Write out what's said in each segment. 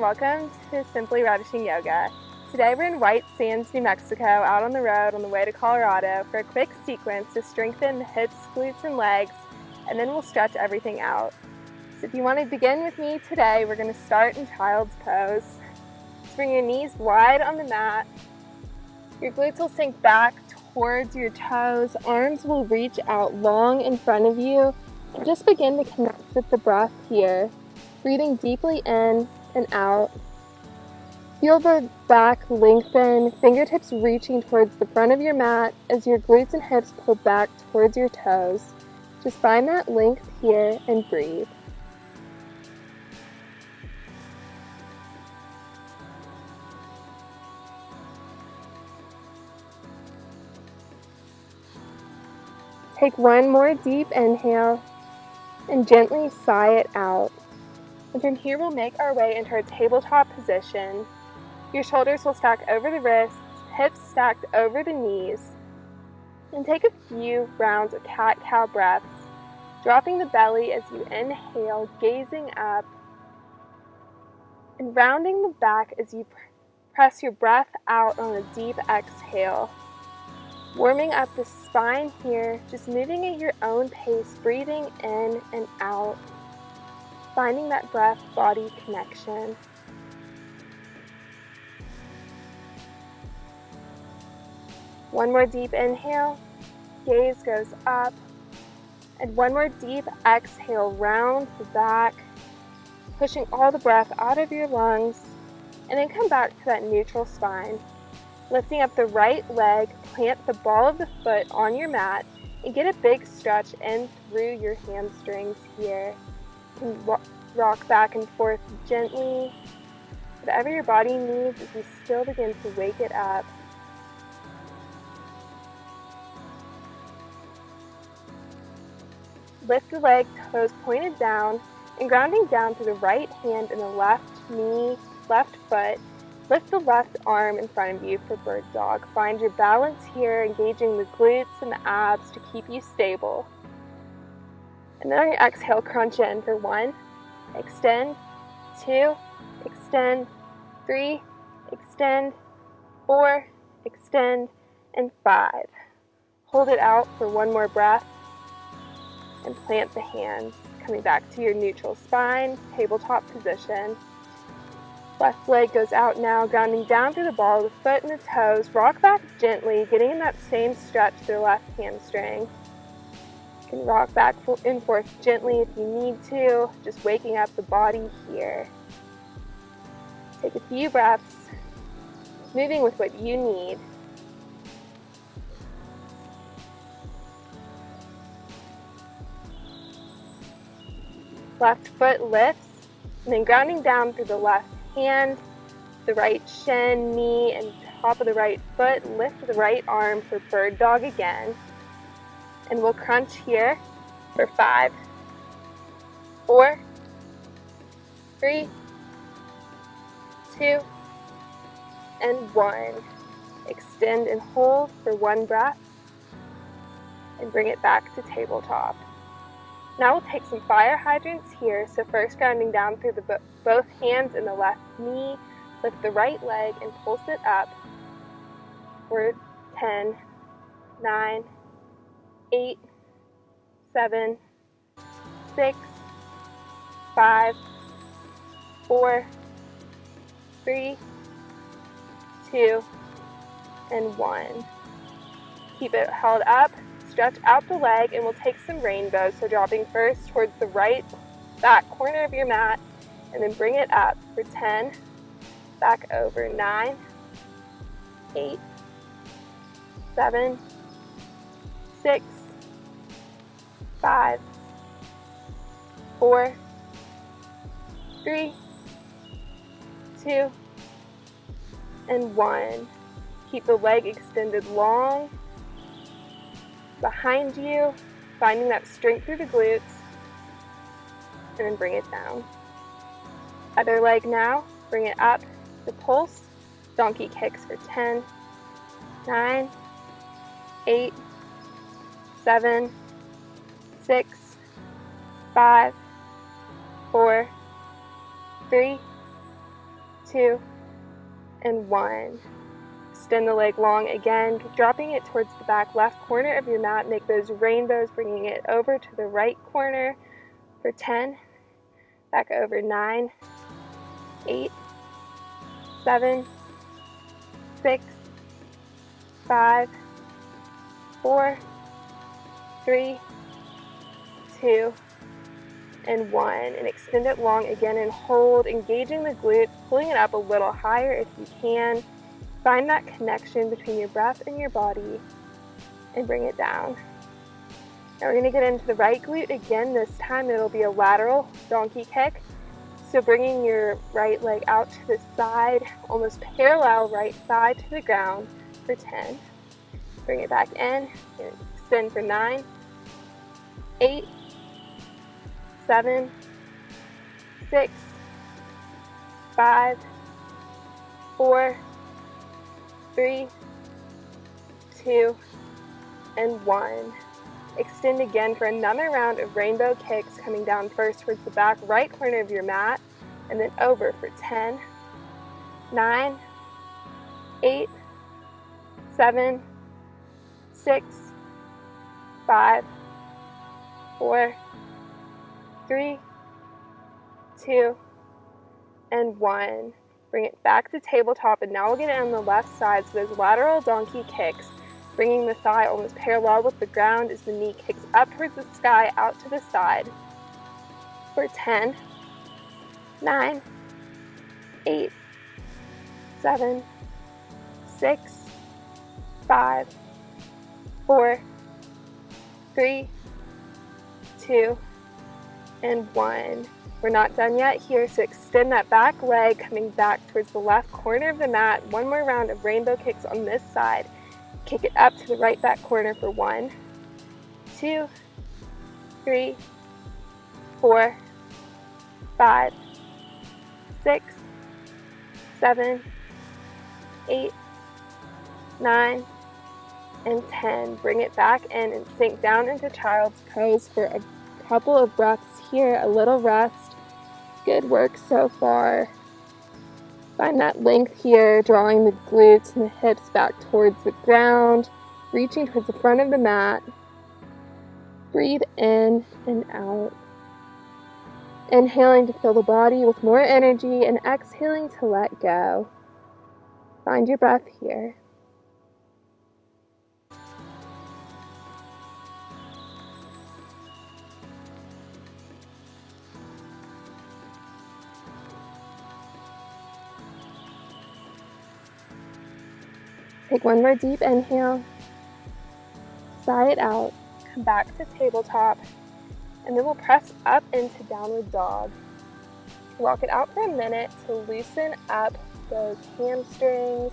Welcome to Simply Ravishing Yoga. Today we're in White Sands, New Mexico, out on the road on the way to Colorado for a quick sequence to strengthen the hips, glutes, and legs, and then we'll stretch everything out. So if you want to begin with me today, we're going to start in child's pose. Just bring your knees wide on the mat. Your glutes will sink back towards your toes. Arms will reach out long in front of you. And just begin to connect with the breath here. Breathing deeply in and out. Feel the back lengthen, fingertips reaching towards the front of your mat as your glutes and hips pull back towards your toes. Just find that length here and breathe. Take one more deep inhale and gently sigh it out. And from here we'll make our way into our tabletop position. Your shoulders will stack over the wrists, hips stacked over the knees. And take a few rounds of cat-cow breaths, dropping the belly as you inhale, gazing up, and rounding the back as you press your breath out on a deep exhale. Warming up the spine here, just moving at your own pace, breathing in and out. Finding that breath-body connection. One more deep inhale, gaze goes up, and one more deep exhale, round the back, pushing all the breath out of your lungs, and then come back to that neutral spine. Lifting up the right leg, plant the ball of the foot on your mat, and get a big stretch in through your hamstrings here. You can rock back and forth gently, whatever your body needs as you still begin to wake it up. Lift the leg, toes pointed down, and grounding down through the right hand and the left knee, left foot. Lift the left arm in front of you for bird dog. Find your balance here, engaging the glutes and the abs to keep you stable. And then on your exhale, crunch in for 1, extend, 2, extend, 3, extend, 4, extend, and 5. Hold it out for one more breath, and plant the hands, coming back to your neutral spine, tabletop position. Left leg goes out now, grounding down through the ball of the foot and the toes. Rock back gently, getting in that same stretch through the left hamstring. You can rock back and forth gently if you need to, just waking up the body here. Take a few breaths, moving with what you need. Left foot lifts, and then grounding down through the left hand, the right shin, knee, and top of the right foot. Lift the right arm for bird dog again. And we'll crunch here for 5, 4, 3, 2, and 1. Extend and hold for one breath, and bring it back to tabletop. Now we'll take some fire hydrants here. So first grounding down through both hands and the left knee. Lift the right leg and pulse it up for 10, 9, 8, 7, 6, 5, 4, 3, 2, and 1. Keep it held up. Stretch out the leg, and we'll take some rainbows. So dropping first towards the right back corner of your mat, and then bring it up for 10, back over 9, 8, 7, 6, 5, 4, 3, 2, and 1. Keep the leg extended long behind you, finding that strength through the glutes, and then bring it down. Other leg now, bring it up, the pulse, donkey kicks for 10, 9, 8, 7, 6, 5, 4, 3, 2, and 1. Extend the leg long again, dropping it towards the back left corner of your mat. Make those rainbows, bringing it over to the right corner for 10. Back over 9, 8, 7, 6, 5, 4, 3, 2, and 1. And extend it long again and hold, engaging the glutes, pulling it up a little higher if you can. Find that connection between your breath and your body and bring it down. Now we're going to get into the right glute again. This time it'll be a lateral donkey kick. So bringing your right leg out to the side, almost parallel right side to the ground for 10. Bring it back in, and extend for 9, 8, 7, 6, 5, 4, 3, 2, and 1. Extend again for another round of rainbow kicks, coming down first towards the back right corner of your mat, and then over for 10, 9, 8, 7, 6, 5, 4, 3, 2, and 1. Bring it back to tabletop, and now we'll get it on the left side. So those lateral donkey kicks, bringing the thigh almost parallel with the ground as the knee kicks up towards the sky, out to the side for 10, 9, 8, 7, 6, 5, 4, 3, 2, and 1. We're not done yet here, so extend that back leg, coming back towards the left corner of the mat. One more round of rainbow kicks on this side. Kick it up to the right back corner for 1, 2, 3, 4, 5, 6, 7, 8, 9, and 10. Bring it back in and sink down into child's pose for a couple of breaths here, a little rest. Good work so far. Find that length here, drawing the glutes and the hips back towards the ground, reaching towards the front of the mat. Breathe in and out. Inhaling to fill the body with more energy and exhaling to let go. Find your breath here. Take one more deep inhale, sigh it out, come back to tabletop, and then we'll press up into downward dog. Walk it out for a minute to loosen up those hamstrings.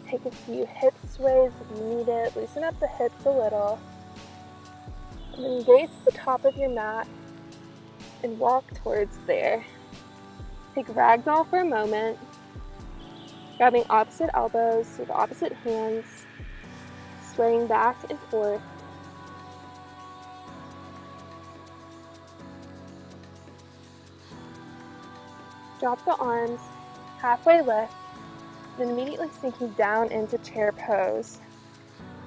Take a few hip sways if you need it. Loosen up the hips a little. And then gaze to the top of your mat and walk towards there. Take ragdoll for a moment. Grabbing opposite elbows with opposite hands, swaying back and forth. Drop the arms, halfway lift, then immediately sinking down into chair pose.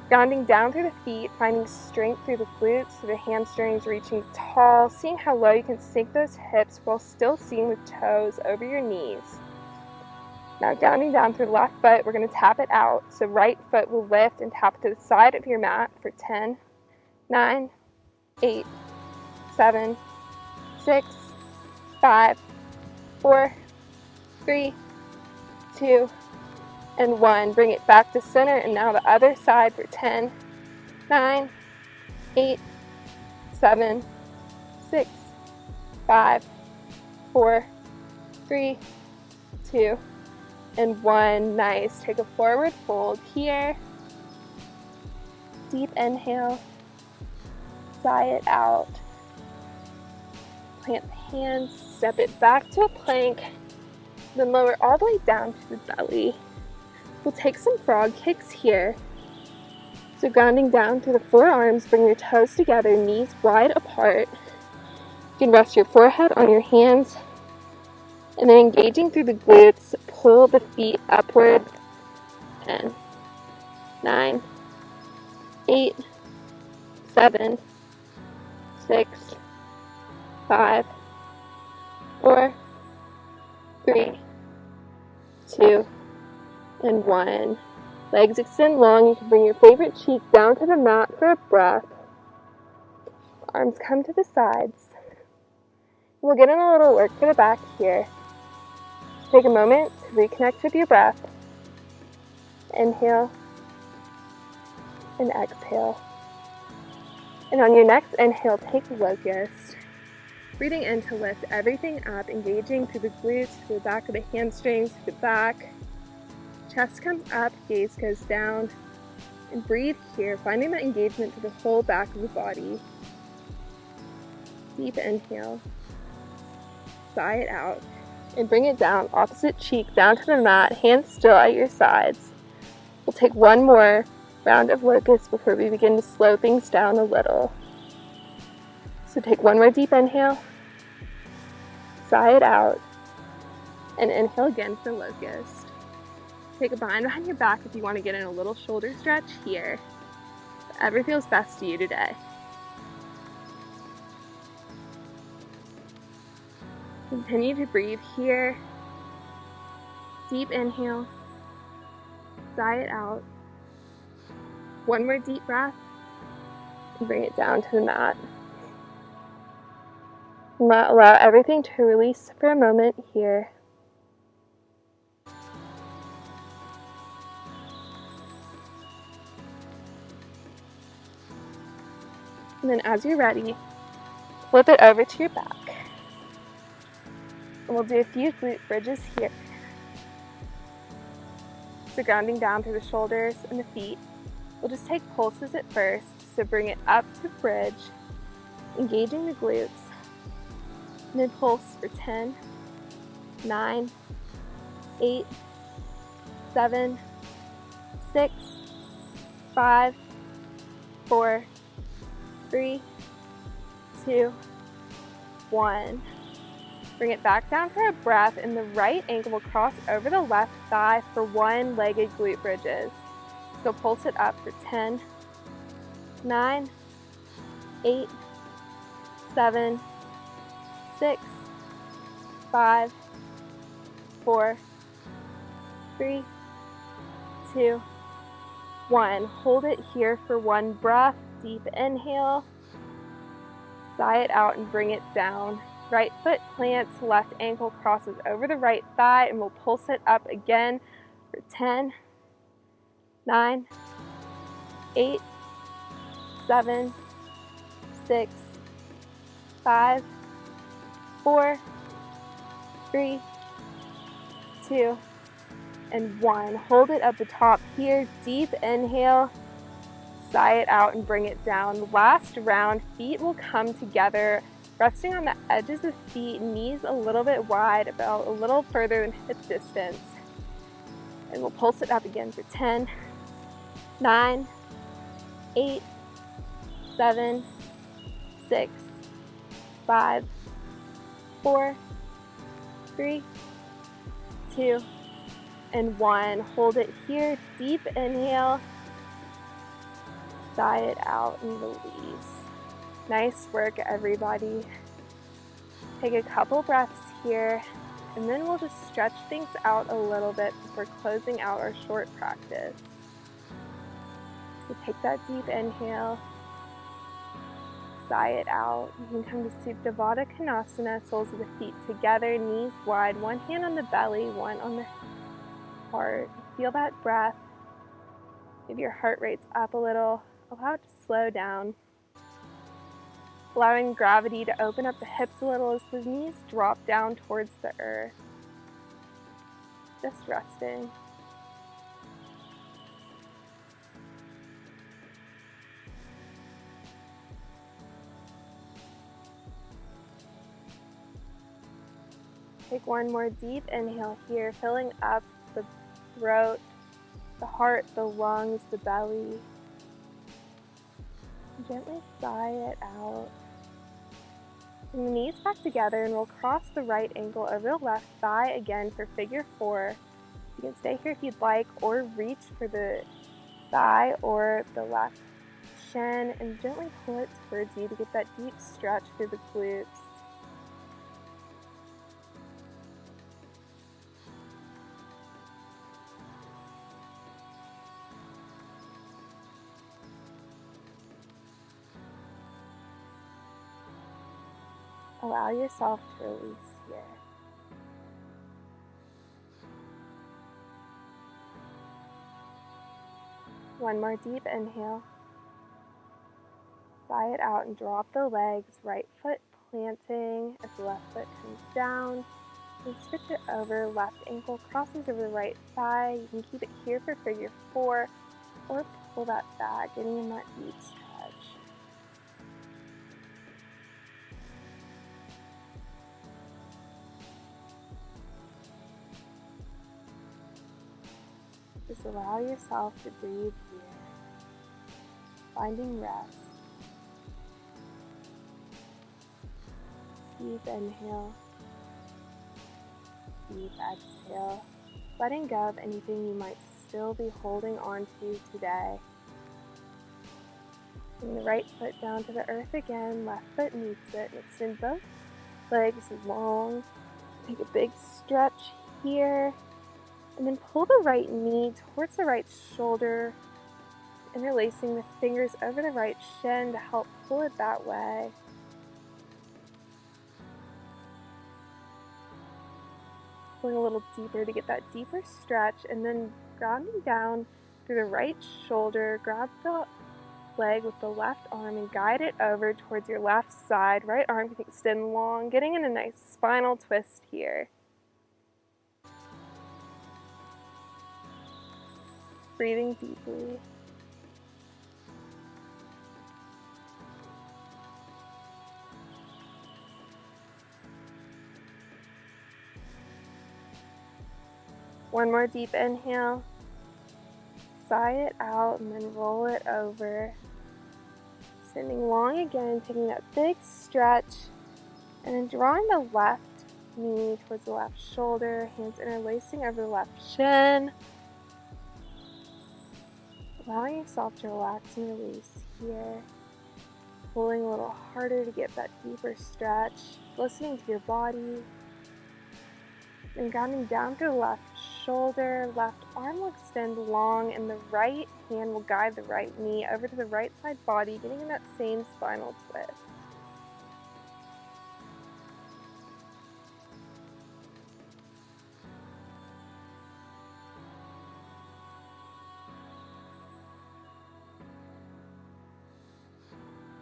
Grounding down through the feet, finding strength through the glutes, through the hamstrings, reaching tall, seeing how low you can sink those hips while still seeing the toes over your knees. Now grounding down through the left foot, we're going to tap it out. So right foot will lift and tap to the side of your mat for 10, 9, 8, 7, 6, 5, 4, 3, 2, and 1. Bring it back to center, and now the other side for 10, 9, 8, 7, 6, 5, 4, 3, 2, and 1. Nice. Take a forward fold here. Deep inhale. Sigh it out. Plant the hands, step it back to a plank, then lower all the way down to the belly. We'll take some frog kicks here. So grounding down through the forearms, bring your toes together, knees wide apart. You can rest your forehead on your hands And then engaging through the glutes, pull the feet upwards. 10, 9, 8, 7, 6, 5, 4, 3, 2, and 1. Legs extend long. You can bring your favorite cheek down to the mat for a breath. Arms come to the sides. We'll get in a little work for the back here. Take a moment to reconnect with your breath. Inhale and exhale. And on your next inhale, take locust. Breathing in to lift everything up, engaging through the glutes, through the back of the hamstrings, through the back. Chest comes up, gaze goes down. And breathe here, finding that engagement to the whole back of the body. Deep inhale. Sigh it out. And bring it down, opposite cheek down to the mat, hands still at your sides. We'll take one more round of locust before we begin to slow things down a little. So take one more deep inhale. Sigh it out. And inhale again for locust. Take a bind behind your back if you want to get in a little shoulder stretch here. Whatever feels best to you today. Continue to breathe here. Deep inhale. Sigh it out. One more deep breath. And bring it down to the mat. Allow everything to release for a moment here. And then as you're ready, flip it over to your back. And we'll do a few glute bridges here. So grounding down through the shoulders and the feet. We'll just take pulses at first. So bring it up to bridge, engaging the glutes. And then pulse for 10, 9, 8, 7, 6, 5, 4, 3, 2, 1. Bring it back down for a breath, and the right ankle will cross over the left thigh for one-legged glute bridges. So pulse it up for 10, 9, 8, 7, 6, 5, 4, 3, 2, 1. Hold it here for one breath. Deep inhale. Sigh it out and bring it down. Right foot plants, left ankle crosses over the right thigh, and we'll pulse it up again for 10, 9, 8, 7, 6, 5, 4, 3, 2, and 1. Hold it at the top here. Deep inhale. Sigh it out and bring it down. Last round, feet will come together, resting on the edges of feet, knees a little bit wide, about a little further than hip distance. And we'll pulse it up again for 10, 9, 8, 7, 6, 5, 4, 3, 2, and 1. Hold it here. Deep inhale. Sigh it out and release. Nice work, everybody. Take a couple breaths here, and then we'll just stretch things out a little bit before closing out our short practice. So take that deep inhale. Sigh it out. You can come to Davada Kanasana, soles of the feet together, knees wide, one hand on the belly, one on the heart. Feel that breath. If your heart rate's up a little, allow it to slow down. Allowing gravity to open up the hips a little as the knees drop down towards the earth. Just resting. Take one more deep inhale here, filling up the throat, the heart, the lungs, the belly. Gently sigh it out. Bring the knees back together and we'll cross the right ankle over the left thigh again for figure 4. You can stay here if you'd like, or reach for the thigh or the left shin and gently pull it towards you to get that deep stretch through the glutes. Allow yourself to release here. One more deep inhale. Sigh it out and drop the legs, right foot planting as the left foot comes down. And switch it over, left ankle crosses over the right thigh. You can keep it here for figure 4 or pull that back, getting in that deep stretch. Just allow yourself to breathe here, finding rest. Deep inhale, deep exhale, letting go of anything you might still be holding on to today. Bring the right foot down to the earth again, left foot meets it, and extend both legs long. Take a big stretch here. And then pull the right knee towards the right shoulder, interlacing the fingers over the right shin to help pull it that way. Pulling a little deeper to get that deeper stretch, and then grounding down through the right shoulder, grab the leg with the left arm and guide it over towards your left side. Right arm can extend long, getting in a nice spinal twist here. Breathing deeply. One more deep inhale. Sigh it out and then roll it over. Extending long again, taking that big stretch, and then drawing the left knee towards the left shoulder, hands interlacing over the left shin. Allowing yourself to relax and release here. Pulling a little harder to get that deeper stretch. Listening to your body. And grounding down through the left shoulder. Left arm will extend long and the right hand will guide the right knee over to the right side body, getting in that same spinal twist.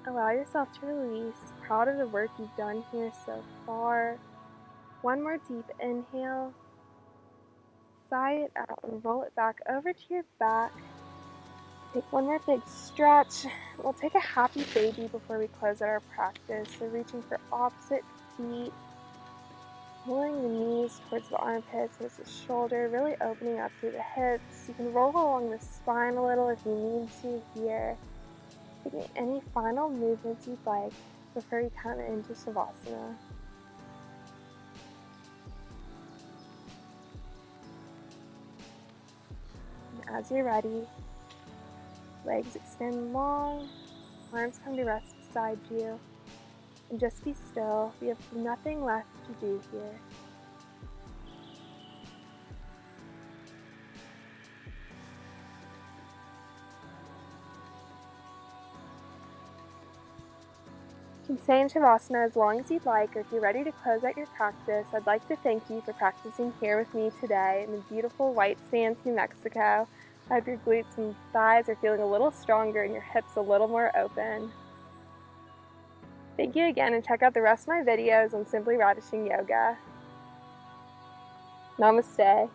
Allow yourself to release. Proud of the work you've done here so far. One more deep inhale. Sigh it out and roll it back over to your back. Take one more big stretch. We'll take a happy baby before we close out our practice. So reaching for opposite feet. Pulling the knees towards the armpits, towards the shoulder, really opening up through the hips. You can roll along the spine a little if you need to here. Taking any final movements you'd like before you come into Savasana. And as you're ready, legs extend long, arms come to rest beside you, and just be still. We have nothing left to do here. You can stay in Savasana as long as you'd like, or if you're ready to close out your practice, I'd like to thank you for practicing here with me today in the beautiful white sands, New Mexico. I hope your glutes and thighs are feeling a little stronger and your hips a little more open. Thank you again, and check out the rest of my videos on Simply Radishing Yoga. Namaste.